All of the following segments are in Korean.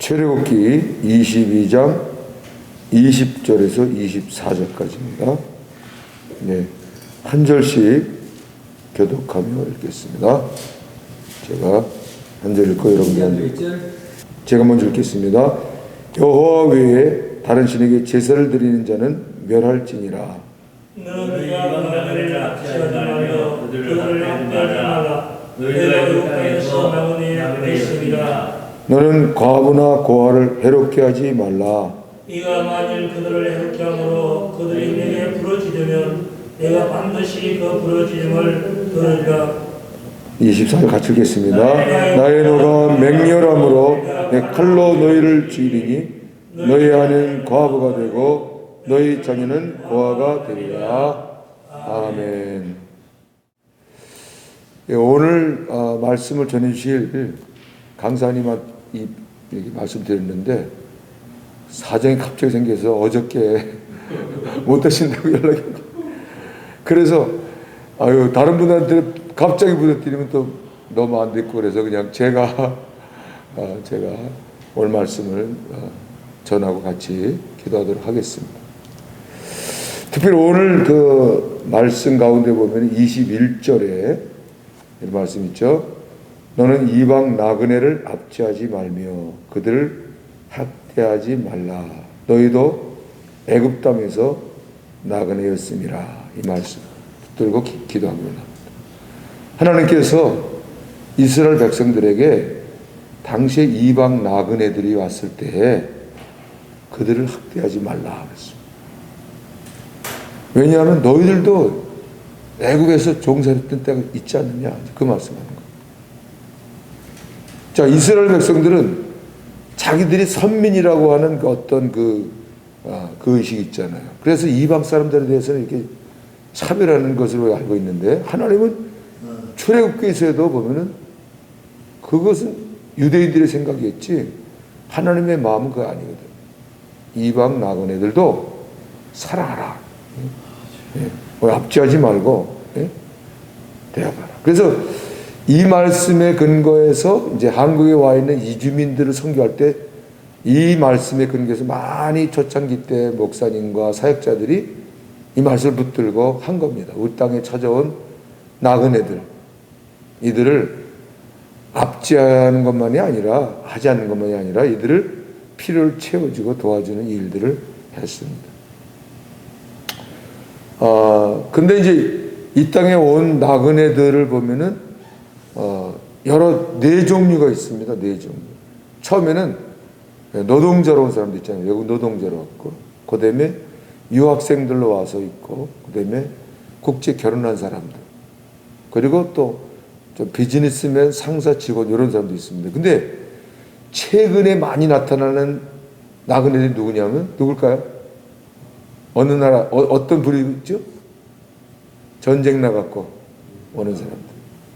출애굽기 22장 20절에서 24절까지입니다. 네, 한 절씩 교독하며 읽겠습니다. 제가 한 절 읽고 여러분들 제가 먼저 읽겠습니다. 여호와 외에 다른 신에게 제사를 드리는 자는 멸할지니라. 너희가 나그네를 납치하지 말며 그들을 학대하지 말라. 너희가 이 땅에서 나그네의 대신이라. 너는 과부나 고아를 해롭게 하지 말라. 네가 만일 그들을 해롭게 함으로 그들이 내게 부러지려면 내가 반드시 그 부러짐을 들으리라. 24절 같이 읽겠습니다. 나의 노가 맹렬함으로 내 칼로 너희를 죽이리니 너희 아내는 과부가 되고 너희 자녀는 고아가 되리라. 아멘. 오늘 말씀을 전해주실 강사님한테 말씀드렸는데 사정이 갑자기 생겨서 어저께 못 하신다고 연락이 왔고, 그래서 다른 분한테 갑자기 부탁드리면 또 너무 안 됐고, 그래서 그냥 제가 오늘 말씀을 전하고 같이 기도하도록 하겠습니다. 특별히 오늘 그 말씀 가운데 보면 21절에 이런 말씀 있죠. 너는 이방 나그네를 압제하지 말며 그들을 학대하지 말라. 너희도 애굽 땅에서 나그네였음이라. 이 말씀 들고 기도합니다. 하나님께서 이스라엘 백성들에게 당시에 이방 나그네들이 왔을 때에 그들을 학대하지 말라 그랬습니다. 왜냐하면 너희들도 애굽에서 종살이했던 때가 있지 않느냐, 그 말씀하는 거예요. 자, 이스라엘 백성들은 자기들이 선민이라고 하는 그 어떤 그 의식이 있잖아요. 그래서 이방 사람들에 대해서는 이렇게 차별하는 것으로 알고 있는데, 하나님은 출애굽기에서도 보면은 그것은 유대인들의 생각이었지 하나님의 마음은 그거 아니거든. 이방 나그네들도 사랑하라. 압제하지 말고 대하라. 그래서 이 말씀에 근거해서 이제 한국에 와 있는 이주민들을 선교할 때 이 말씀에 근거해서 많이 초창기 때 목사님과 사역자들이 이 말씀을 붙들고 한 겁니다. 우리 땅에 찾아온 나그네들, 이들을 압제하는 것만이 아니라, 하지 않는 것만이 아니라 이들을 필요를 채워주고 도와주는 일들을 했습니다. 근데 이제 이 땅에 온 나그네들을 보면은 여러 네 종류가 있습니다. 네 종류. 처음에는 노동자로 온 사람도 있잖아요. 외국 노동자로 왔고, 그 다음에 유학생들로 와서 있고, 그 다음에 국제 결혼한 사람들, 그리고 또 좀 비즈니스맨, 상사, 직원 이런 사람도 있습니다. 근데 최근에 많이 나타나는 나그네들이 누구냐면 누굴까요? 어느 나라 어떤 부류 있죠? 전쟁 나갔고 오는 사람들,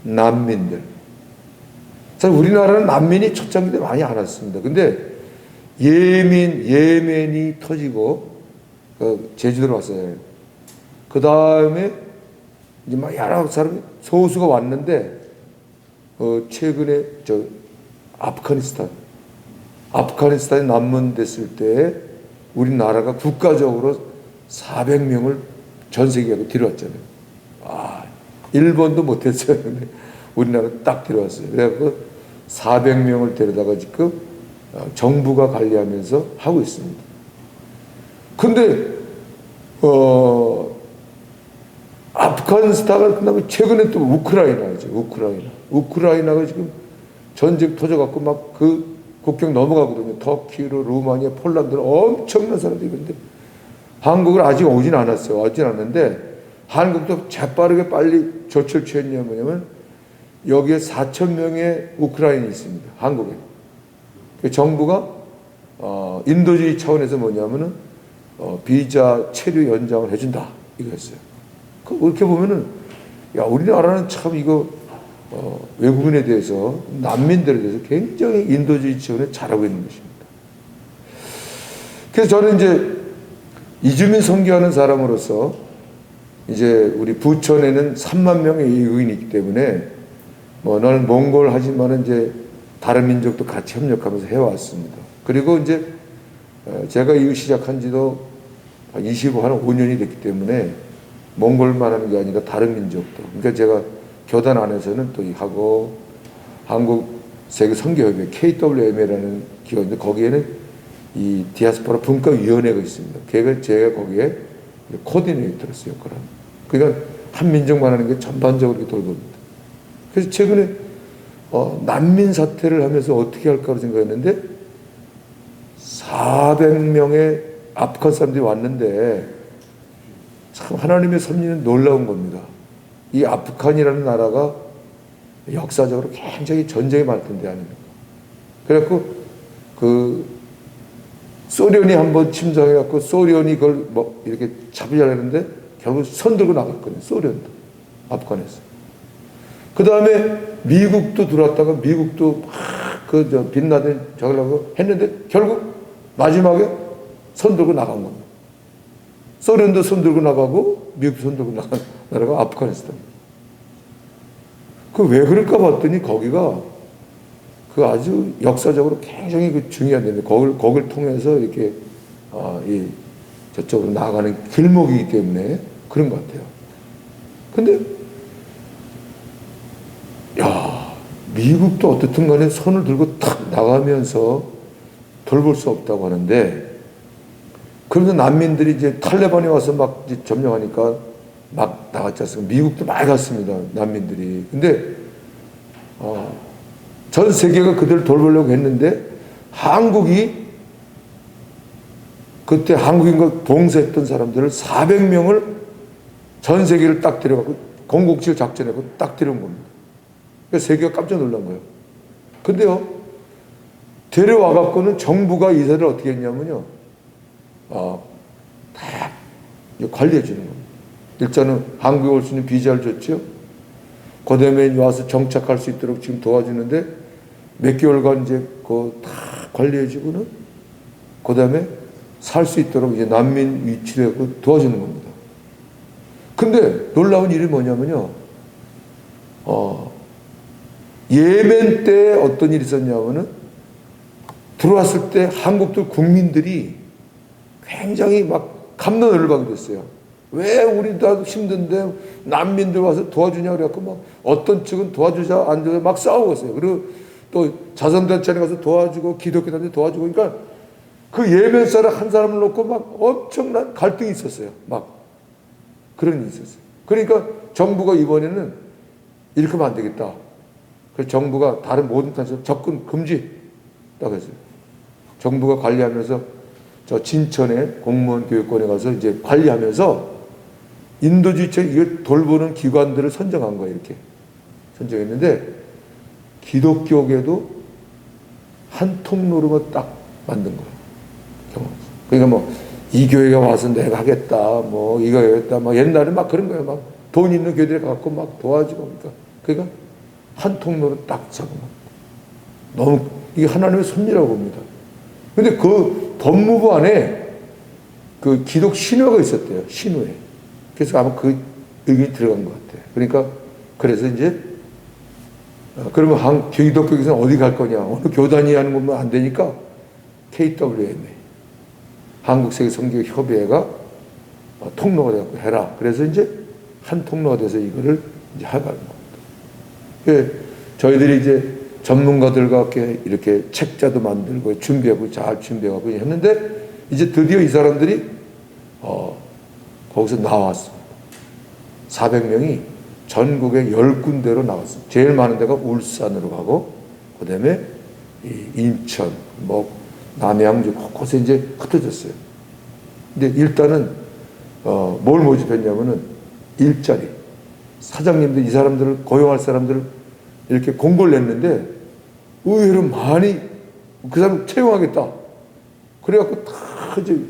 난민들. 사실 우리나라는 난민이 초창기 때 많이 안 왔습니다. 근데 예멘이 터지고 제주도로 왔어요. 그 다음에 이제 막 여러 사람이 소수가 왔는데 최근에 아프가니스탄에 난민됐을 때 우리나라가 국가적으로 400명을 전 세계로 데려왔잖아요. 일본도 못했어요. 근데 우리나라 딱 데려왔어요. 그래서 400명을 데려다가 지금 정부가 관리하면서 하고 있습니다. 근데 아프가니스탄을 끝나고 최근에 또 우크라이나죠. 우크라이나가 지금 전쟁 터져갖고 막 그 국경 넘어가거든요. 터키로, 루마니아, 폴란드로 엄청난 사람들이 있는데 한국은 아직 오진 않았어요. 오진 않는데 한국도 재빠르게 빨리 조치를 취했냐면 뭐냐면 여기에 4,000명의 우크라이나인이 있습니다. 한국에. 정부가 인도주의 차원에서 뭐냐면은 비자 체류 연장을 해준다 이거였어요. 그렇게 보면은 우리나라는 참 이거 외국인에 대해서, 난민들에 대해서 굉장히 인도주의 차원에 잘하고 있는 것입니다. 그래서 저는 이제 이주민 선교하는 사람으로서 이제 우리 부천에는 3만 명의 외국인이 있기 때문에 나는 몽골 하지만은 이제 다른 민족도 같이 협력하면서 해왔습니다. 그리고 이제 제가 이거 시작한 지도 한 5년이 됐기 때문에 몽골만 하는 게 아니라 다른 민족도. 그러니까 제가 교단 안에서는 또 하고 한국 세계 선교협회 KWMA라는 기관인데 거기에는 이 디아스포라 분과위원회가 있습니다. 제가 거기에 코디네이터로서 역할을 합니다. 그러니까 한 민족만 하는 게 전반적으로 이렇게 돌봅니다. 그래서 최근에 난민 사태를 하면서 어떻게 할까 생각했는데 400명의 아프간 사람들이 왔는데 참 하나님의 섭리는 놀라운 겁니다. 이 아프간이라는 나라가 역사적으로 굉장히 전쟁이 많던 데 아닙니까? 그래갖고 소련이 한번 침공해갖고 소련이 그걸 뭐 이렇게 잡으려고 했는데 결국 손 들고 나갔거든요. 소련도 아프간에서. 그 다음에 미국도 들어왔다가 미국도 막 빈라덴 잡으려고 했는데 결국 마지막에 손 들고 나간 겁니다. 소련도 손 들고 나가고 미국도 손 들고 나간 나라가 아프가니스탄. 그 왜 그럴까 봤더니 거기가 그 아주 역사적으로 굉장히 중요한 데인데 거길 통해서 이렇게 저쪽으로 나아가는 길목이기 때문에 그런 것 같아요. 근데 미국도 어떻든 간에 손을 들고 탁 나가면서 돌볼 수 없다고 하는데 그러면서 난민들이 이제 탈레반이 와서 막 이제 점령하니까 막 나갔지 않습니까? 미국도 많이 갔습니다. 난민들이. 근데 전 세계가 그들을 돌보려고 했는데 한국이 그때 한국인과 봉사했던 사람들을 400명을 전 세계를 딱 데려가고 007 작전하고 딱 데려온 겁니다. 그래서 세계가 깜짝 놀란 거예요. 근데요, 데려와갖고는 정부가 이사를 어떻게 했냐면요, 다 관리해 주는 겁니다. 일단은 한국에 올 수 있는 비자를 줬죠. 그 다음에 와서 정착할 수 있도록 지금 도와주는데 몇 개월간 이제 그거 다 관리해 주고는 그 다음에 살 수 있도록 이제 난민 위치를 도와주는 겁니다. 근데 놀라운 일이 뭐냐면요, 예멘 때 어떤 일이 있었냐면은 들어왔을 때 한국들 국민들이 굉장히 막 갑론을 하게 됐어요. 왜 우리 다 힘든데 난민들 와서 도와주냐 그래갖고 막 어떤 측은 도와주자 안 도와주자 막 싸우고 있어요. 그리고 또 자선단체에 가서 도와주고 기독교단체 도와주고 그러니까 그 예멘 사람 한 사람을 놓고 막 엄청난 갈등이 있었어요. 막 그런 일이 있었어요. 그러니까 정부가 이번에는 이렇게 하면 안 되겠다. 그래서 정부가 다른 모든 단체에서 접근 금지 딱 했어요. 정부가 관리하면서 저 진천에 공무원 교육권에 가서 이제 관리하면서 인도주의체 이걸 돌보는 기관들을 선정한 거예요. 이렇게 선정했는데 기독교계도 한 통로로만 딱 만든 거예요. 그러니까 뭐 이 교회가 와서 내가 하겠다, 뭐 이거 하겠다, 막 옛날에 막 그런 거예요. 막 돈 있는 교회들이 갖고 막 도와주고 그러니까 한 통로로 딱 잡은 겁니다. 너무 이게 하나님의 섭리라고 봅니다. 근데 그 법무부 안에 그 기독 신화가 있었대요. 신화에. 그래서 아마 그 의견이 들어간 것 같아요. 그러니까 그래서 이제 그러면 기독교에서는 어디 갈 거냐? 어느 교단이 하는 것만 안 되니까 KWMA 한국세계선교협의회가 통로가 되고 해라. 그래서 이제 한 통로가 돼서 이거를 이제 하가는 겁니다. 예, 저희들이 이제 전문가들과 이렇게 책자도 만들고 준비하고 잘 준비하고 했는데 이제 드디어 이 사람들이 거기서 나왔습니다. 400명이 전국에 10군데로 나왔습니다. 제일 많은 데가 울산으로 가고 그 다음에 인천, 뭐 남양주 곳곳에 이제 흩어졌어요. 근데 일단은 뭘 모집했냐면은 일자리. 사장님들 이 사람들을 고용할 사람들을 이렇게 공고를 냈는데 의외로 많이 그 사람 채용하겠다. 그래갖고 다 이제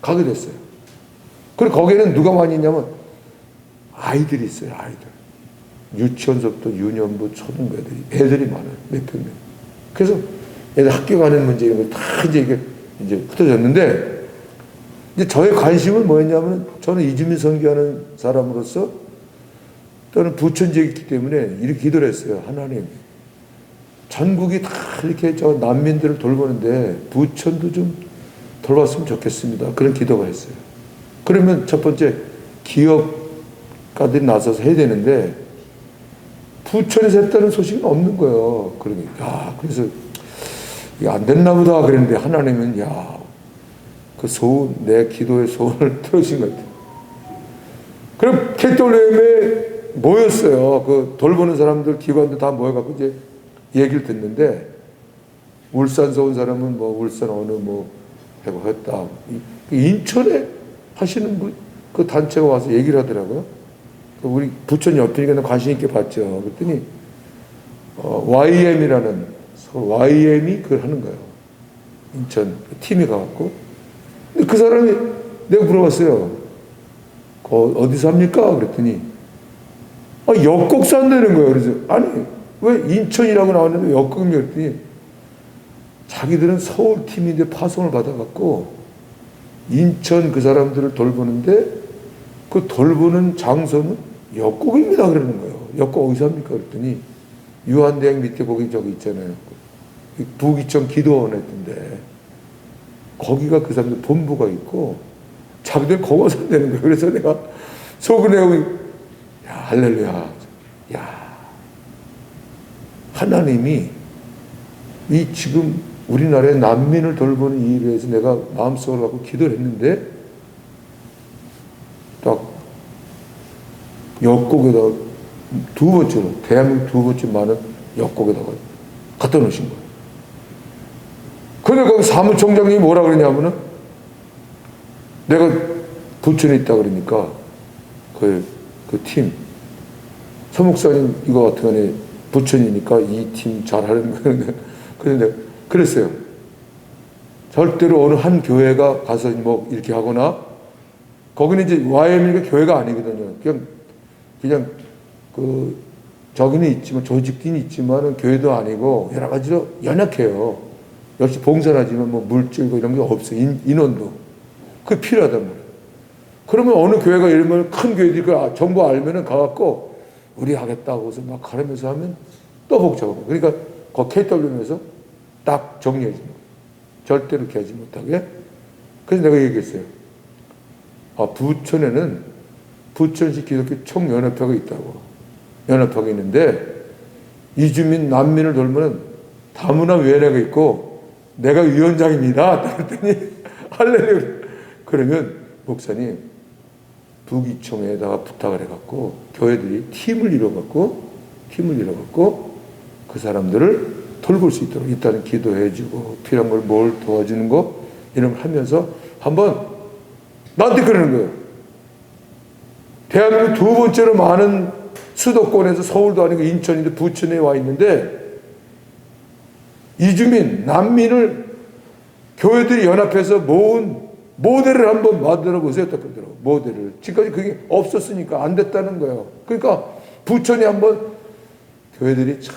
가게 됐어요. 그리고 거기에는 누가 많이 있냐면 아이들이 있어요. 아이들. 유치원서부터 유년부, 초등부 애들이 많아요. 몇백 명. 그래서 애들 학교 가는 문제 이런 거 다 이제 이게 이제 흩어졌는데 이제 저의 관심은 뭐였냐면 저는 이주민 선교하는 사람으로서 또는 부천지였기 때문에 이렇게 기도를 했어요. 하나님, 전국이 다 이렇게 저 난민들을 돌보는데 부천도 좀 돌봤으면 좋겠습니다. 그런 기도가 했어요. 그러면 첫 번째 기업가들이 나서서 해야 되는데 부천에서 했다는 소식은 없는 거예요. 그러니까 그래서 이게 안 됐나 보다 그랬는데 하나님은 그 소원, 내 기도의 소원을 들으신 것 같아요. 그럼 KWM에 모였어요. 그 돌보는 사람들, 기관들 다 모여갖고 이제 얘기를 듣는데, 울산에서 온 사람은 뭐 울산 어느 뭐 해고 했다. 인천에 하시는 분, 그 단체가 와서 얘기를 하더라고요. 우리 부천 옆이니까 관심 있게 봤죠. 그랬더니 YM이라는 YM이 그걸 하는 거예요. 인천 팀이 가갖고. 근데 그 사람이 내가 물어봤어요. 어디서 합니까? 그랬더니 역곡 산다는 거예요. 그래서 아니 왜 인천이라고 나왔는데 역곡이냐 그랬더니 자기들은 서울 팀인데 파송을 받아갖고 인천 그 사람들을 돌보는데 그 돌보는 장소는 역곡입니다 그러는 거예요. 역곡 어디서 합니까? 그랬더니 유한대학 밑에 거기 저기 있잖아요. 부기청 기도원 했던데 거기가 그 사람들 본부가 있고 자기들 거기서 산다는 거예요. 그래서 내가 속을 내고 할렐루야. 하나님이 이 지금 우리나라의 난민을 돌보는 이 일에 대해서 내가 마음속으로 갖고 기도를 했는데 딱 역곡에다가 두 번째로 대한민국 두 번째 많은 역곡에다가 갖다 놓으신 거예요. 근데 거기 사무총장님이 뭐라 그러냐면은 내가 부천에 있다 그러니까 그 팀 서목사님 이거 같은 거는 부천이니까 이 팀 잘하는 거예요. 그런데 그랬어요. 절대로 어느 한 교회가 가서 뭐 이렇게 하거나 거기는 이제 YM이니까 교회가 아니거든요. 그냥 그 저기는 있지만 조직들이 있지만은 교회도 아니고 여러 가지로 연약해요. 역시 봉사하지만 뭐 물질고 이런 게 없어요. 인원도 그게 필요하단 말이에요. 그러면 어느 교회가 예를 들면 큰 교회들이 그 정보 알면은 가갖고 우리 하겠다고 해서 막 가르면서 하면 또 복잡하고 그러니까 그 KWM에서 딱 정리해 주는 거예요. 절대로 이렇게 하지 못하게. 그래서 내가 얘기했어요. 부천에는 부천시 기독교 총연합회가 있다고. 연합회가 있는데 이주민 난민을 돌보는 다문화위원회가 있고 내가 위원장입니다. 그랬더니 할렐루야. 그러면 목사님 부기총에다가 부탁을 해갖고 교회들이 팀을 이뤄갖고 그 사람들을 돌볼 수 있도록 일단은 기도해주고 필요한 걸 뭘 도와주는 거 이런 걸 하면서 한번 나한테 그러는 거예요. 대한민국 두 번째로 많은 수도권에서 서울도 아니고 인천인데 부천에 와 있는데 이주민 난민을 교회들이 연합해서 모은 모델을 한번 만들어 보세요. 그러더라고요. 모델을. 지금까지 그게 없었으니까 안 됐다는 거예요. 그러니까 부천에 한번 교회들이 잘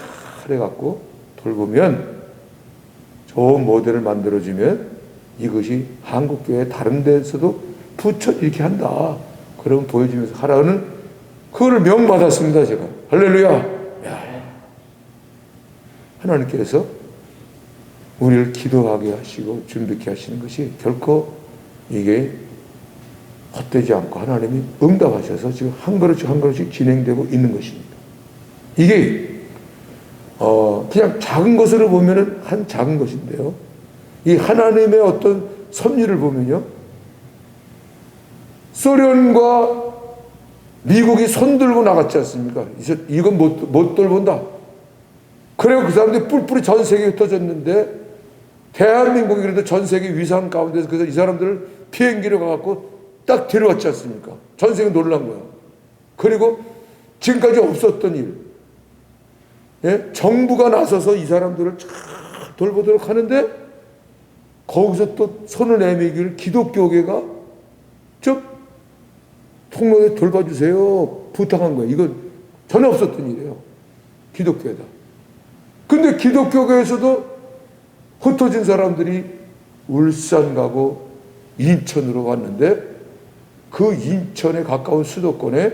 해갖고 돌보면 좋은 모델을 만들어주면 이것이 한국교회 다른 데서도 부천 이렇게 한다. 그러면 보여주면서 하라는 그거를 명받았습니다. 제가. 할렐루야. 하나님께서 우리를 기도하게 하시고 준비케 하시는 것이 결코 이게 헛되지 않고 하나님이 응답하셔서 지금 한 걸음씩 한 걸음씩 진행되고 있는 것입니다. 이게 그냥 작은 것으로 보면은 한 작은 것인데요. 이 하나님의 어떤 섭리를 보면요. 소련과 미국이 손들고 나갔지 않습니까? 이건 못 돌본다. 그리고 그 사람들이 뿔뿔이 전 세계에 흩어졌는데 대한민국이 그래도 전 세계 위상 가운데서 그래서 이 사람들을 비행기로 가갖고 딱 데려왔지 않습니까? 전 세계 놀란 거예요. 그리고 지금까지 없었던 일. 예? 정부가 나서서 이 사람들을 잘 돌보도록 하는데 거기서 또 손을 내밀기를 기독교계가 좀 통로에 돌봐주세요. 부탁한 거예요. 이건 전혀 없었던 일이에요. 기독교에다. 근데 기독교계에서도 흩어진 사람들이 울산 가고 인천으로 왔는데 그 인천에 가까운 수도권에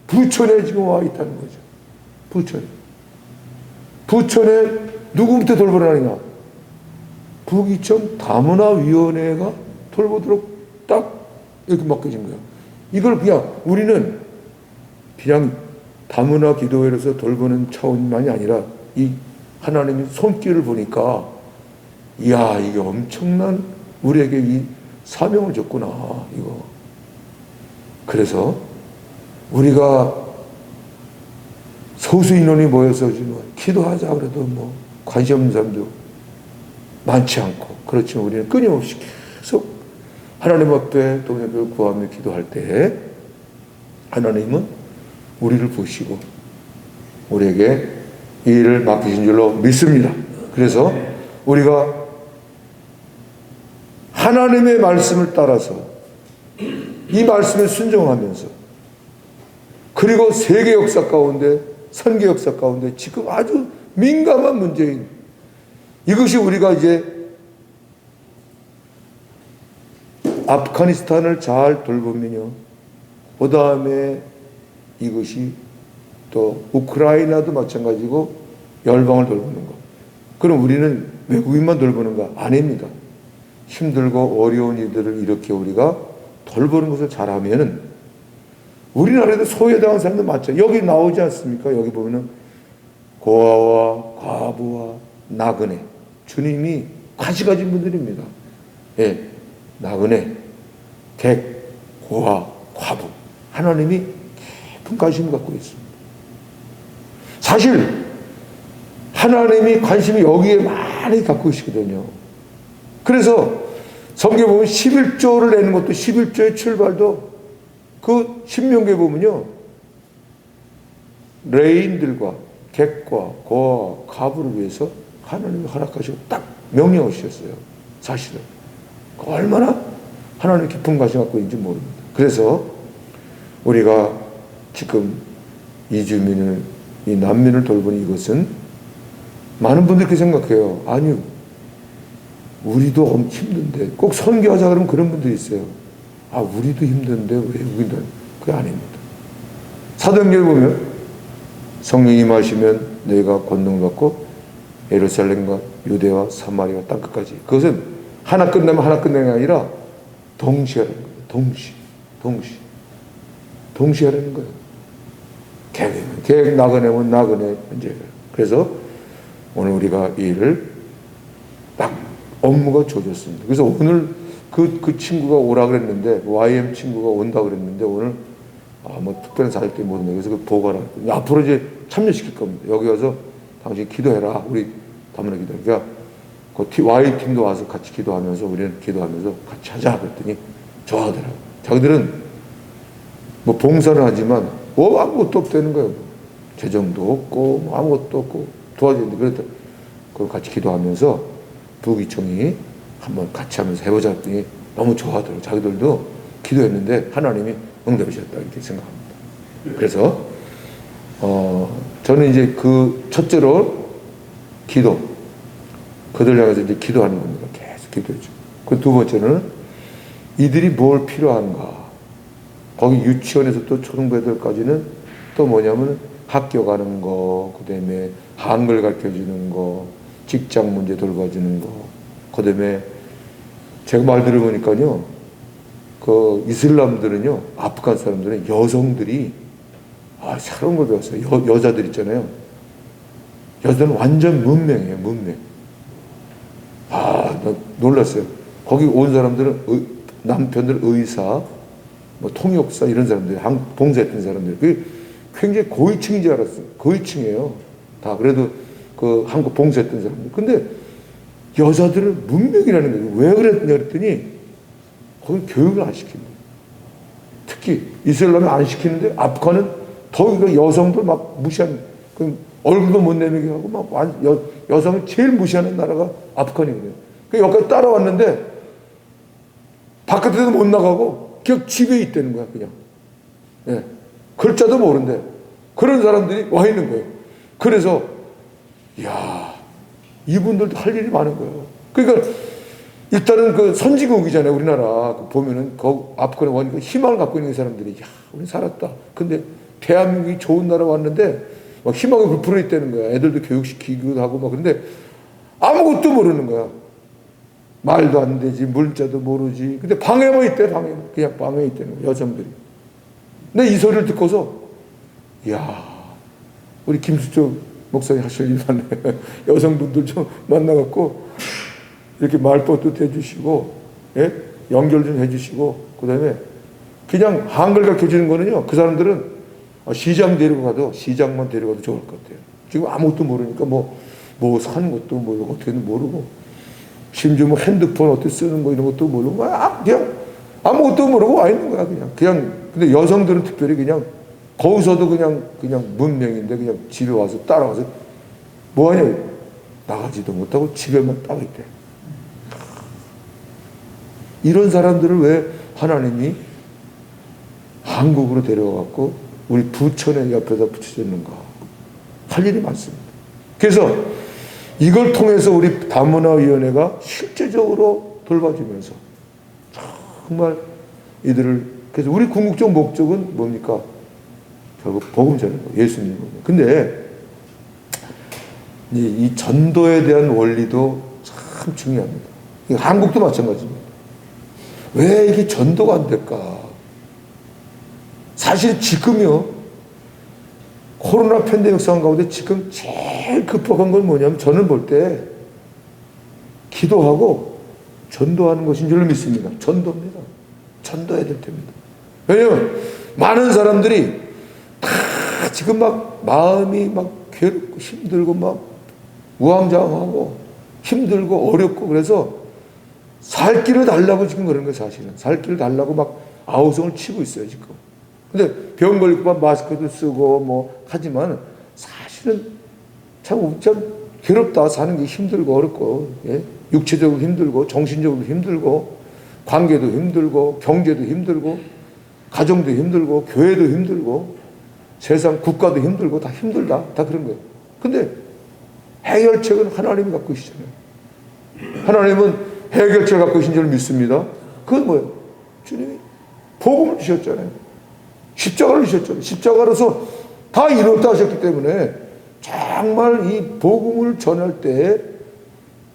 부천에 지금 와 있다는 거죠. 부천에. 부천에 누구부터 돌보라느냐? 북이천 다문화위원회가 돌보도록 딱 이렇게 맡겨진 거야. 이걸 그냥 우리는 그냥 다문화 기도회로서 돌보는 차원만이 아니라 이 하나님의 손길을 보니까 이야, 이게 엄청난 우리에게 이 사명을 줬구나, 이거. 그래서 우리가 소수 인원이 모여서 지금 기도하자 그래도 뭐 관심 없는 사람도 많지 않고, 그렇지만 우리는 끊임없이 계속 하나님 앞에 동역을 구하며 기도할 때 하나님은 우리를 보시고 우리에게 이 일을 맡기신 줄로 믿습니다. 그래서 우리가 하나님의 말씀을 따라서 이 말씀에 순종하면서, 그리고 세계 역사 가운데, 선교 역사 가운데 지금 아주 민감한 문제인 이것이 우리가 이제 아프가니스탄을 잘 돌보면요, 그 다음에 이것이 또 우크라이나도 마찬가지고 열방을 돌보는 것. 그럼 우리는 외국인만 돌보는 거 아닙니다. 힘들고 어려운 이들을 이렇게 우리가 돌보는 것을 잘하면은, 우리나라에도 소외당한 사람도 많죠. 여기 나오지 않습니까? 여기 보면은 고아와 과부와 나그네, 주님이 관심 가진 분들입니다. 예, 나그네, 객, 고아, 과부, 하나님이 깊은 관심을 갖고 있습니다. 사실 하나님이 관심이 여기에 많이 갖고 계시거든요. 그래서 성경에 보면 11조를 내는 것도, 11조의 출발도 그 신명기에 보면요, 레인들과 객과 고아와 과부를 위해서 하나님이 허락하시고 딱 명령을 주셨어요. 사실은 얼마나 하나님 깊은 관심 갖고 있는지 모릅니다. 그래서 우리가 지금 이주민을, 이 난민을 돌보는 이것은 많은 분들이 그렇게 생각해요. 아니요, 우리도 엄청 힘든데, 꼭 선교하자 그러면 그런 분들이 있어요. 아, 우리도 힘든데 왜 외국인들? 그게 아닙니다. 사도행전을 보면 성령이 임하시면 너희가 권능을 받고 예루살렘과 유대와 사마리아 땅끝까지. 그것은 하나 끝나면 하나 끝나는 게 아니라 동시에 하는 거예요. 동시에 하는 거예요. 계획 나그네면 나그네 문제예요. 그래서 오늘 우리가 이 일을 딱 업무가 줘졌습니다. 그래서 오늘 그 친구가 오라 그랬는데, YM 친구가 온다 그랬는데, 오늘 뭐 특별한 사실 때문에 못 온다. 그래서 그 보고하라. 앞으로 이제 참여시킬 겁니다. 여기 와서 당신 기도해라. 우리 다문화 기도. 그러니까 그 Y팀도 와서 같이 기도하면서, 우리는 기도하면서 같이 하자 그랬더니 좋아하더라고요. 자기들은 뭐 봉사를 하지만 뭐 아무것도 없다는 거예요. 재정도 없고 뭐 아무것도 없고 도와주는데, 그랬더니 그걸 같이 기도하면서 부기총이 한번 같이 하면서 해보자 했더니 너무 좋아하더라고요. 자기들도 기도했는데 하나님이 응답하셨다, 이렇게 생각합니다. 그래서 저는 이제 그 첫째로 기도, 그들 향해서 이제 기도하는 겁니다. 계속 기도해줘. 그 두 번째는 이들이 뭘 필요한가. 거기 유치원에서 또 초등부 애들까지는 또 뭐냐면 학교 가는 거, 그 다음에 한글 가르쳐 주는 거, 직장 문제 돌봐주는 거, 그 다음에 제가 말 들어보니까요, 그 이슬람들은요, 아프간 사람들은 여성들이 새로운 걸 배웠어요. 여자들 있잖아요. 여자들은 완전 문맹이에요, 문맹. 나 놀랐어요. 거기 온 사람들은 남편들 의사, 뭐 통역사 이런 사람들, 봉사했던 사람들, 그게 굉장히 고위층인 줄 알았어요. 고위층이에요. 다 그래도 그 한국 봉사했던 사람들. 근데 여자들은 문명이라는 거예요. 왜 그랬냐 그랬더니 거기 교육을 안 시킨다. 특히 이슬람은 안 시키는데 아프간은 더 여성들 막 무시하는, 얼굴도 못 내밀게 하고 막 여성을 제일 무시하는 나라가 아프간이거든요. 여기까지 따라왔는데 바깥에도 못 나가고 그냥 집에 있다는 거야, 그냥. 예. 글자도 모른대. 그런 사람들이 와 있는 거예요. 그래서 이분들도 할 일이 많은 거예요. 그러니까 일단은 그 선진국이잖아요, 우리나라. 보면은 아프간에 오니까 희망을 갖고 있는 사람들이 우리 살았다. 근데 대한민국이 좋은 나라 왔는데 막 희망이 불풀어 있다는 거야. 애들도 교육시키기도 하고 막. 그런데 아무것도 모르는 거야. 말도 안 되지, 문자도 모르지. 근데 방에만 있대, 방에. 그냥 방에 있다는 거야, 여성들이. 근데 이 소리를 듣고서, 이야, 우리 김수조 목사님 하실 일 많네. 여성분들 좀 만나갖고, 이렇게 말벗도 대주시고, 예? 연결 좀 해주시고, 그 다음에 그냥 한글 가르쳐주는 거는요, 그 사람들은 시장 데리고 가도, 시장만 데리고 가도 좋을 것 같아요. 지금 아무것도 모르니까 뭐 사는 것도 뭐 어떻게는 모르고, 심지어 뭐 핸드폰 어떻게 쓰는 거 이런 것도 모르고, 그냥 아무것도 모르고 와 있는 거야, 그냥. 근데 여성들은 특별히 그냥, 거기서도 그냥 문명인데 그냥 집에 와서 따라와서 뭐하냐, 나가지도 못하고 집에만 딱 있대. 이런 사람들을 왜 하나님이 한국으로 데려와갖고 우리 부천의 옆에다 붙여줬는가? 할 일이 많습니다. 그래서 이걸 통해서 우리 다문화위원회가 실제적으로 돌봐주면서 정말 이들을, 그래서 우리 궁극적 목적은 뭡니까? 결국 복음 전하는 거, 예수님. 근데 이 전도에 대한 원리도 참 중요합니다. 한국도 마찬가지입니다. 왜 이게 전도가 안 될까? 사실 지금요, 코로나 팬데믹 상황 가운데 지금 제일 급박한 건 뭐냐면, 저는 볼 때 기도하고 전도하는 것인 줄 믿습니다. 전도입니다. 전도해야 될 때입니다. 왜냐면 많은 사람들이 다 지금 막 마음이 막 괴롭고 힘들고 막 우왕좌왕하고 힘들고 어렵고, 그래서 살 길을 달라고 지금 그런 거예요, 사실은. 살 길을 달라고 막 아우성을 치고 있어요, 지금. 근데 병 걸리고 막 마스크도 쓰고 뭐 하지만 사실은 참 괴롭다. 사는 게 힘들고 어렵고, 예? 육체적으로 힘들고 정신적으로 힘들고 관계도 힘들고 경제도 힘들고 가정도 힘들고 교회도 힘들고 세상 국가도 힘들고 다 힘들다. 다 그런 거예요. 근데 해결책은 하나님이 갖고 계시잖아요. 하나님은 해결책을 갖고 계신 줄 믿습니다. 그건 뭐예요? 주님이 복음을 주셨잖아요. 십자가를 주셨잖아요. 십자가로서 다 이뤘다 하셨기 때문에 정말 이 복음을 전할 때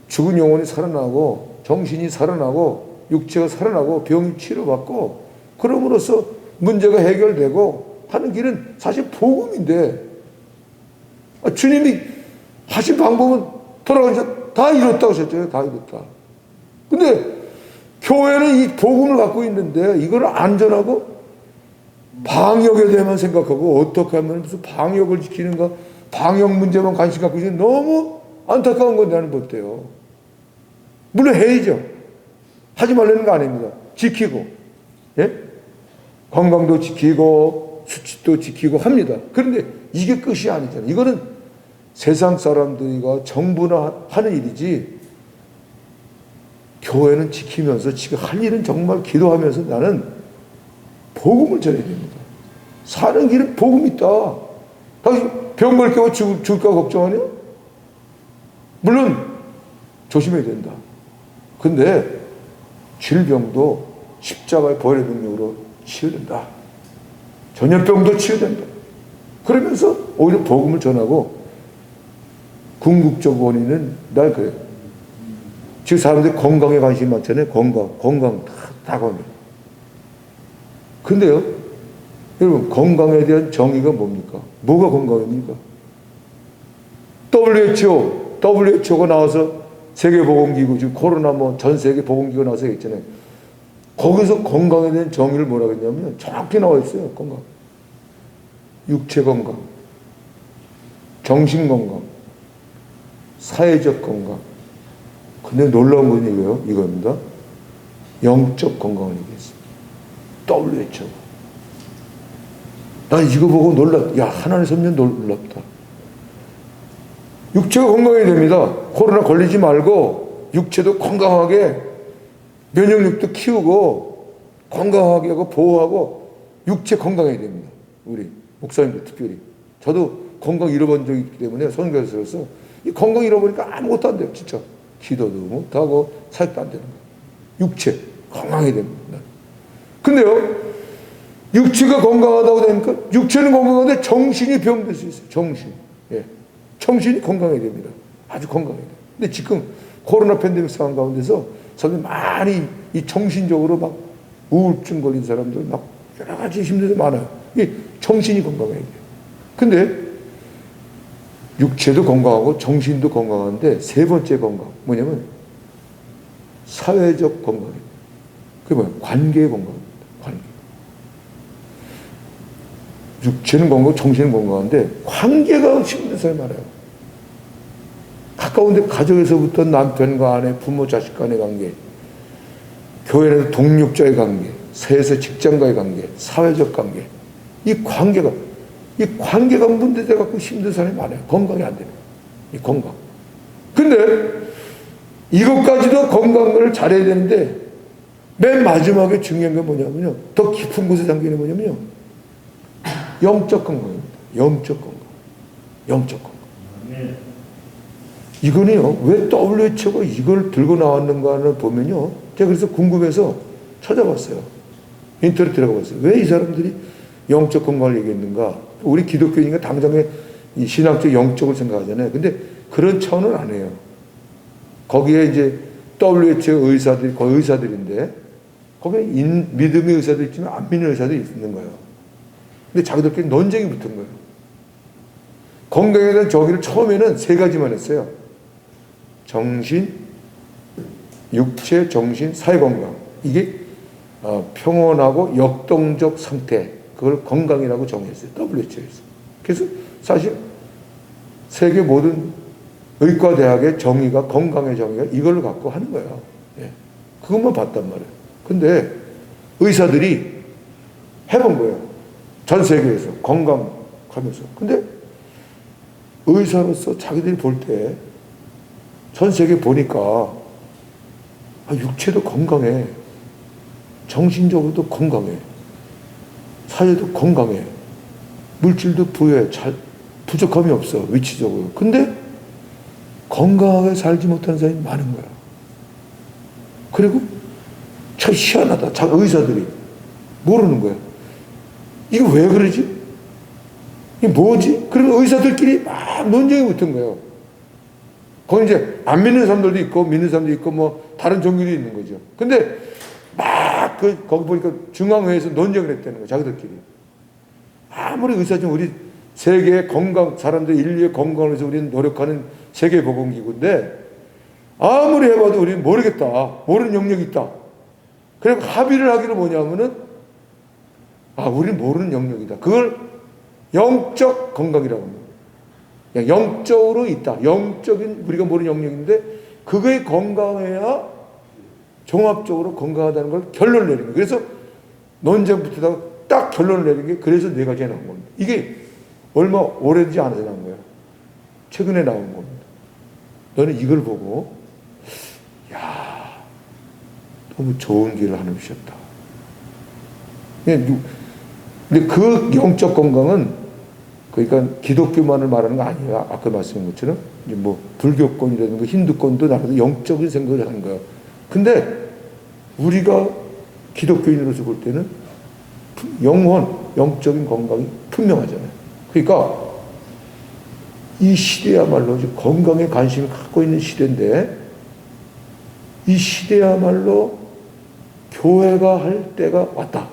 죽은 영혼이 살아나고 정신이 살아나고 육체가 살아나고 병이 치료받고 그럼으로써 문제가 해결되고 하는 길은 사실 복음인데, 주님이 하신 방법은 돌아가셔서 다 이뤘다고 하셨잖아요. 다 이뤘다. 근데 교회는 이 복음을 갖고 있는데 이걸 안전하고 방역에 대해만 생각하고 어떻게 하면 무슨 방역을 지키는가, 방역 문제만 관심 갖고 있는, 너무 안타까운 건 나는 못 돼요. 물론 해야죠. 하지 말라는 거 아닙니다. 지키고, 예? 건강도 지키고 수치도 지키고 합니다. 그런데 이게 끝이 아니잖아요. 이거는 세상 사람들과 정부나 하는 일이지, 교회는 지키면서 지금 할 일은 정말 기도하면서 나는 복음을 전해야 됩니다. 사는 길은 복음 있다. 당신 병 걸까 죽을까 걱정하냐? 물론 조심해야 된다. 근데 질병도 십자가의 벌의 능력으로 치유된다. 전염병도 치유된다. 그러면서 오히려 복음을 전하고, 궁극적 원인은 날 그래요. 지금 사람들이 건강에 관심이 많잖아요. 건강 다 건강. 근데요, 여러분, 건강에 대한 정의가 뭡니까? 뭐가 건강입니까? WHO가 나와서 세계보건기구, 지금 코로나 뭐 전 세계 보건기구 나와서 했잖아요. 거기서 건강에 대한 정의를 뭐라고 했냐면 정확히 나와 있어요. 건강. 육체 건강, 정신 건강, 사회적 건강. 근데 놀라운 건 이겁니다. 영적 건강을 얘기했습니다. WHO. 난 이거 보고 놀랐다. 야, 하나님 섭리는 놀랍다. 육체가 건강해야 됩니다. 코로나 걸리지 말고 육체도 건강하게, 면역력도 키우고 건강하게 하고 보호하고 육체 건강해야 됩니다. 우리 목사님들 특별히. 저도 건강 잃어본 적이 있기 때문에 선교사로서 이 건강 잃어버리니까 아무것도 안 돼요. 진짜 기도도 못하고 사역도 안 되는 거예요. 육체 건강해야 됩니다. 근데요, 육체가 건강하다고 되니까 육체는 건강한데 정신이 병될 수 있어요. 정신. 예. 정신이 건강해야 됩니다. 아주 건강해야 돼요. 근데 지금 코로나 팬데믹 상황 가운데서 사람들이 많이 이 정신적으로 막 우울증 걸린 사람들 막 여러 가지 힘든 게 많아요. 이 정신이 건강해야 돼요. 근데 육체도 건강하고 정신도 건강한데 세 번째 건강 뭐냐면 사회적 건강입니다. 그게 뭐예요? 관계의 건강입니다. 관계. 육체는 건강하고 정신은 건강한데 관계가 힘든 사람이 많아요. 가까운데 가정에서부터 남편과 아내, 부모, 자식 간의 관계, 교회에서 동력자의 관계, 사회에서 직장과의 관계, 사회적 관계, 이 관계가 문제돼 갖고 힘든 사람이 많아요. 건강이 안 되는 이 건강. 근데 이것까지도 건강을 잘해야 되는데 맨 마지막에 중요한 게 뭐냐면요. 더 깊은 곳에 담기는 뭐냐면요. 영적 건강입니다. 영적 건강. 영적 건강. 이거는요. 왜 WHO가 이걸 들고 나왔는가를 보면요. 제가 그래서 궁금해서 찾아봤어요. 인터넷 들어가 봤어요. 왜 이 사람들이 영적 건강을 얘기했는가? 우리 기독교인이니까 당장에 이 신학적 영적을 생각하잖아요. 근데 그런 차원은 아니에요. 거기에 이제 WHO 의사들이 거의 의사들인데 거기에 믿음의 의사도 있지만 안 믿는 의사도 있는 거예요. 근데 자기들끼리 논쟁이 붙은 거예요. 건강에 대한 정의를 처음에는 세 가지만 했어요. 정신, 육체, 정신, 사회 건강. 이게 평온하고 역동적 상태. 그걸 건강이라고 정의했어요. WHO에서. 그래서 사실 세계 모든 의과대학의 정의가 건강의 정의가 이걸 갖고 하는 거예요. 예. 그것만 봤단 말이에요. 근데 의사들이 해본 거예요. 전 세계에서 건강하면서. 근데 의사로서 자기들이 볼 때 전 세계 보니까 육체도 건강해. 정신적으로도 건강해. 사회도 건강해. 물질도 부여해. 부족함이 없어. 위치적으로. 근데 건강하게 살지 못하는 사람이 많은 거야. 그리고 참 희한하다. 의사들이 모르는 거야. 이거 왜 그러지? 이게 뭐지? 그러면 의사들끼리 막 논쟁이 붙은 거예요. 거기 이제 안 믿는 사람들도 있고 믿는 사람도 있고 뭐 다른 종교도 있는 거죠. 근데 막 거기 보니까 중앙회에서 논쟁을 했다는 거예요. 자기들끼리. 아무리 의사지만 우리 세계의 건강, 사람들 인류의 건강을 위해서 우리는 노력하는 세계보건기구인데 아무리 해봐도 우리는 모르겠다. 모르는 영역이 있다. 그리고 합의를 하기로 뭐냐면은 우리는 모르는 영역이다. 그걸 영적 건강이라고 합니다. 영적으로 있다. 영적인 우리가 모르는 영역인데 그거에 건강해야 종합적으로 건강하다는 걸 결론을 내린 거예요. 그래서 논쟁 붙다가 딱 결론을 내린 게 그래서 네 가지가 나온 겁니다. 이게 얼마 오래되지 않아서 나온 거예요. 최근에 나온 겁니다. 너는 이걸 보고 너무 좋은 길을 하는 것이었다. 근데 그 영적 건강은 그러니까 기독교만을 말하는 거 아니에요. 아까 말씀한 것처럼 이제 뭐 불교권이라든가 힌두권도 나라도 영적인 생각을 하는 거예요. 근데 우리가 기독교인으로서 볼 때는 영적인 건강이 분명하잖아요. 그러니까 이 시대야말로 건강에 관심을 갖고 있는 시대인데 이 시대야말로 교회가 할 때가 왔다.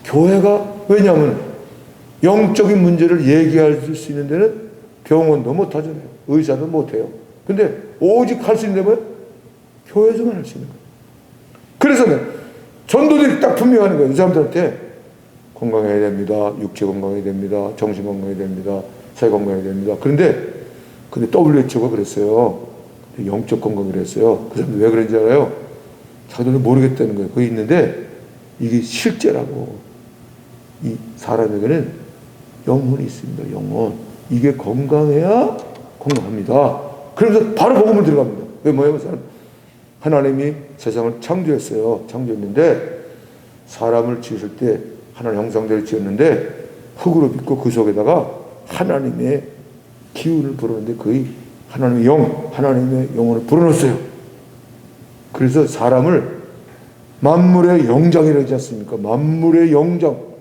교회가 왜냐하면 영적인 문제를 얘기할 수 있는 데는 병원도 못하잖아요. 의사도 못해요. 근데 오직 할 수 있는 데는 교회에서만 할 수 있는 거예요. 그래서 전도들이 딱 분명하는 거예요. 이 사람들한테 건강해야 됩니다. 육체 건강해야 됩니다. 정신 건강해야 됩니다. 사회 건강해야 됩니다. 그런데 WHO가 그랬어요. 영적 건강이라 했어요. 그 사람들 왜 그런지 알아요? 자기들도 모르겠다는 거예요. 그게 있는데 이게 실제라고. 이 사람에게는 영혼이 있습니다. 영혼. 이게 건강해야 건강합니다. 그러면서 바로 복음을 들어갑니다. 왜 뭐예요? 하나님이 세상을 창조했어요. 창조했는데 사람을 지으실 때 하나님 형상대로 지었는데 흙으로 빚고 그 속에다가 하나님의 기운을 불어넣는데 거의 하나님의 영혼을 불어넣었어요. 그래서 사람을 만물의 영장이라고 하지 않습니까? 만물의 영장.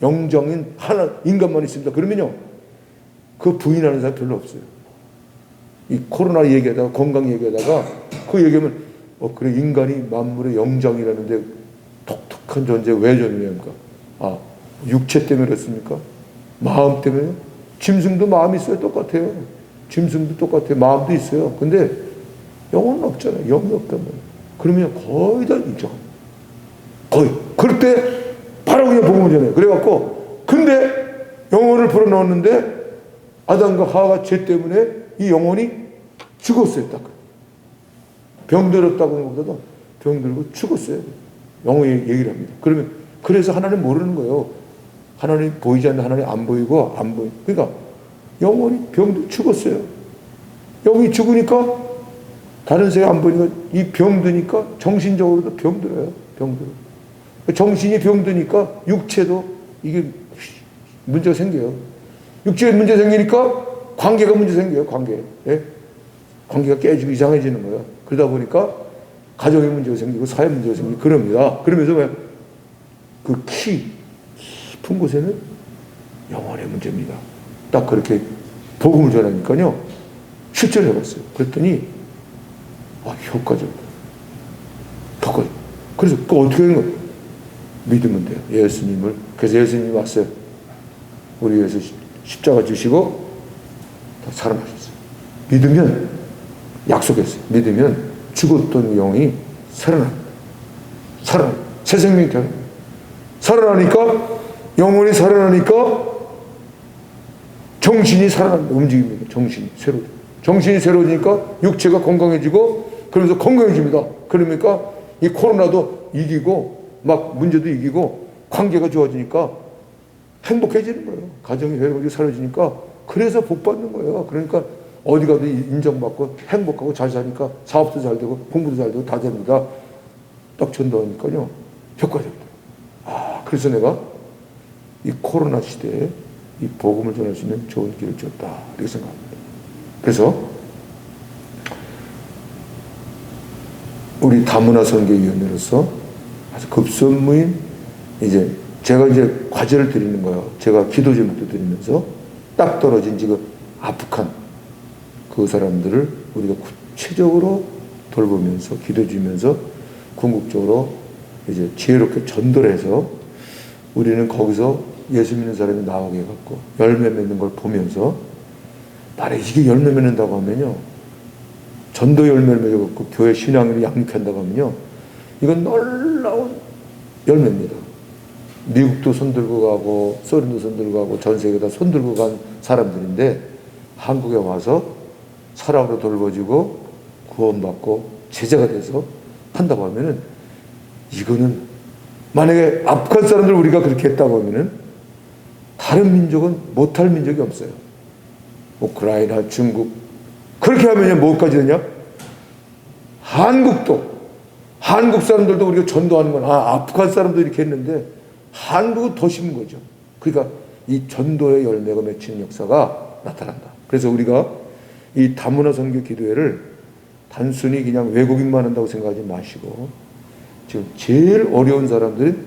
영장인 하나, 인간만 있습니다. 그러면요, 그 부인하는 사람 별로 없어요. 이 코로나 얘기하다가, 건강 얘기하다가, 그 얘기하면, 그래, 인간이 만물의 영장이라는데 독특한 존재, 왜 존재합니까? 아, 육체 때문에 그렇습니까? 마음 때문에? 짐승도 마음이 있어요. 똑같아요. 짐승도 똑같아요. 마음도 있어요. 근데 영혼은 없잖아요. 영이 없단 말이에요. 그러면 거의 다 인정합니다. 거의. 그럴 때 바로 그냥 복음을 전해요. 그래갖고, 근데 영혼을 불어넣었는데 아담과 하와가 죄 때문에 이 영혼이 죽었어요. 딱. 병들었다고 하는 것보다도 병들고 죽었어요. 영혼이 얘기를 합니다. 그러면, 그래서 하나님 모르는 거예요. 하나님 보이지 않는 하나님 안 보이고, 안 보이. 그러니까 영혼이 죽었어요. 영이 죽으니까 다른 세계 안 보니까 이 병드니까 정신적으로도 병들어요. 병들어. 정신이 병드니까 육체도 이게 문제가 생겨요. 육체에 문제 생기니까 관계가 문제 생겨요. 관계. 예? 관계가 깨지고 이상해지는 거예요. 그러다 보니까 가정에 문제가 생기고 사회 문제가 생기고 그럽니다. 그러면서 왜 그 깊은 곳에는 영혼의 문제입니다. 딱 그렇게 복음을 전하니까요. 실천을 해봤어요. 그랬더니 효과적이다. 그래서 그 어떻게 하는 거예요? 믿으면 돼요. 예수님을. 그래서 예수님이 왔어요. 우리 위해서 십자가 지시고 다 살아나셨어요. 믿으면, 약속했어요. 믿으면 죽었던 영이 살아납니다. 새 생명이 되는 거예요. 살아나니까, 영혼이 살아나니까 정신이 살아납니다. 움직입니다. 정신이 새로워지니까 육체가 건강해지고, 그러면서 건강해집니다. 그러니까 이 코로나도 이기고, 막 문제도 이기고, 관계가 좋아지니까 행복해지는 거예요. 가정이 회복이 사라지니까. 그래서 복 받는 거예요. 그러니까 어디 가도 인정받고 행복하고 잘 사니까 사업도 잘 되고 공부도 잘 되고 다 됩니다. 딱 전도하니까요. 효과적이다. 그래서 내가 이 코로나 시대에 이 복음을 전할 수 있는 좋은 길을 줬다. 이렇게 생각합니다. 그래서 우리 다문화 선교위원회로서 아주 급선무인 제가 과제를 드리는 거예요. 제가 기도 제목도 드리면서 딱 떨어진 지금 아프간 그 사람들을 우리가 구체적으로 돌보면서 기도 주면서 궁극적으로 지혜롭게 전도를 해서 우리는 거기서 예수 믿는 사람이 나오게 해갖고 열매 맺는 걸 보면서 만약에 이게 열매 맺는다고 하면요. 전도 열매를 맺어갖고 교회 신앙을 양육한다고 하면요. 이건 놀라운 열매입니다. 미국도 손들고 가고 소련도 손들고 가고 전 세계 다 손들고 간 사람들인데 한국에 와서 사랑으로 돌보지고 구원받고 제자가 돼서 한다고 하면은 이거는 만약에 아프간 사람들 우리가 그렇게 했다고 하면은 다른 민족은 못할 민족이 없어요. 우크라이나, 중국 그렇게 하면요 뭐까지 되냐? 한국 사람들도 우리가 전도하는 건 아프간 사람도 이렇게 했는데 한국은 더 심은 거죠. 그러니까 이 전도의 열매가 맺히는 역사가 나타난다. 그래서 우리가 이 다문화 선교 기도회를 단순히 그냥 외국인만 한다고 생각하지 마시고 지금 제일 어려운 사람들은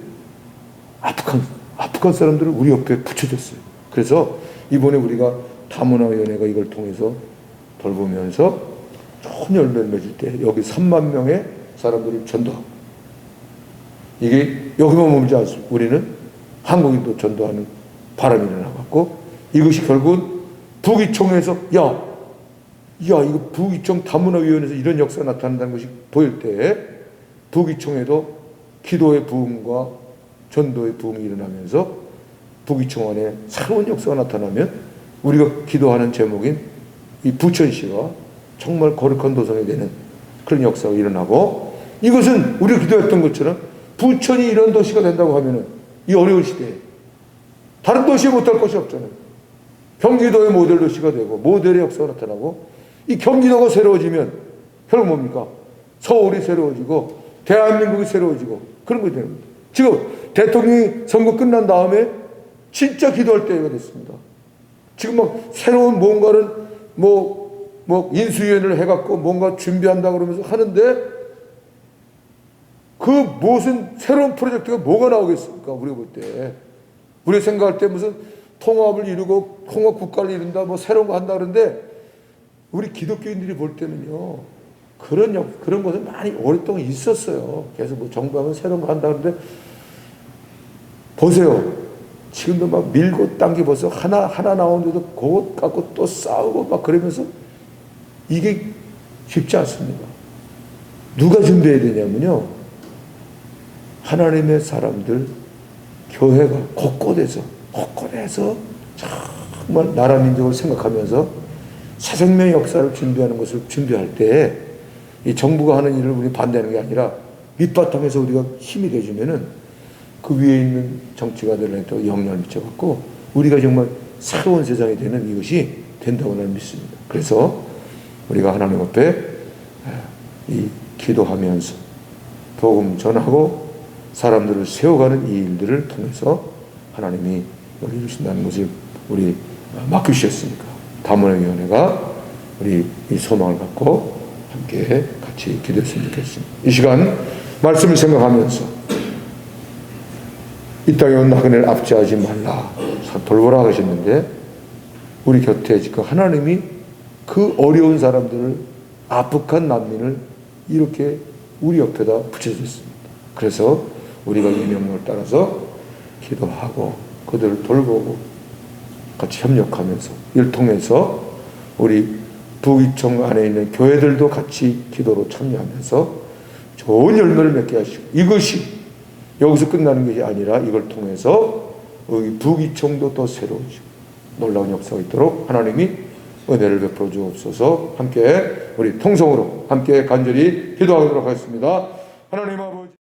아프간 사람들을 우리 옆에 붙여줬어요. 그래서 이번에 우리가 다문화위원회가 이걸 통해서 돌보면서 좋은 열매를 맺을 때 여기 3만 명의 사람들을 전도하고 이게 여기만 머물지 않습니다. 우리는 한국인도 전도하는 바람이 일어나갖고 이것이 결국은 부기총에서 이거 부기총 다문화위원회에서 이런 역사가 나타난다는 것이 보일 때 부기총에도 기도의 부흥과 전도의 부흥이 일어나면서 부기총 안에 새로운 역사가 나타나면 우리가 기도하는 제목인 이 부천시가 정말 거룩한 도성이 되는 그런 역사가 일어나고 이것은 우리가 기도했던 것처럼 부천이 이런 도시가 된다고 하면은 이 어려운 시대에 다른 도시에 못할 것이 없잖아요. 경기도의 모델 도시가 되고 모델의 역사가 나타나고 이 경기도가 새로워지면 결국 뭡니까? 서울이 새로워지고 대한민국이 새로워지고 그런 거 되는 겁니다. 지금 대통령이 선거 끝난 다음에 진짜 기도할 때가 됐습니다. 지금 막 새로운 뭔가를 인수위원회를 해갖고 뭔가 준비한다 그러면서 하는데 그 무슨 새로운 프로젝트가 뭐가 나오겠습니까? 우리가 볼 때. 우리가 생각할 때 무슨 통합을 이루고 통합 국가를 이룬다, 뭐 새로운 거 한다 그러는데 우리 기독교인들이 볼 때는요, 그런 것은 많이 오랫동안 있었어요. 계속 뭐 정부하면 새로운 거 한다 그러는데 보세요. 지금도 막 밀고 당기 벌써 하나 나오는데도 그것 갖고 또 싸우고 막 그러면서 이게 쉽지 않습니다. 누가 준비해야 되냐면요, 하나님의 사람들, 교회가 곳곳에서 정말 나라 민족을 생각하면서 새 생명의 역사를 준비하는 것을 준비할 때 이 정부가 하는 일을 우리 반대하는 게 아니라 밑바탕에서 우리가 힘이 돼주면은 그 위에 있는 정치가들한테 영향을 미쳐갖고 우리가 정말 새로운 세상이 되는 이것이 된다고 나는 믿습니다. 그래서 우리가 하나님 앞에 이 기도하면서 복음 전하고 사람들을 세워가는 이 일들을 통해서 하나님이 우리 이루신다는 것을 우리 맡기셨으니까 다문화위원회가 우리 이 소망을 갖고 함께 같이 기도했으면 좋겠습니다. 이 시간 말씀을 생각하면서 이 땅에 온 나그네를 압제하지 말라 돌보라 하셨는데 우리 곁에 지금 하나님이 그 어려운 사람들을, 아프한 난민을 이렇게 우리 옆에다 붙여줬습니다. 그래서 우리가 이 명령을 따라서 기도하고 그들을 돌보고 같이 협력하면서 이를 통해서 우리 부기청 안에 있는 교회들도 같이 기도로 참여하면서 좋은 열매를 맺게 하시고, 이것이 여기서 끝나는 것이 아니라 이걸 통해서 우리 부기청도 더 새로워지고 놀라운 역사가 있도록 하나님이 은혜를 베풀어 주옵소서. 함께 우리 통성으로 함께 간절히 기도하도록 하겠습니다. 하나님 아버지.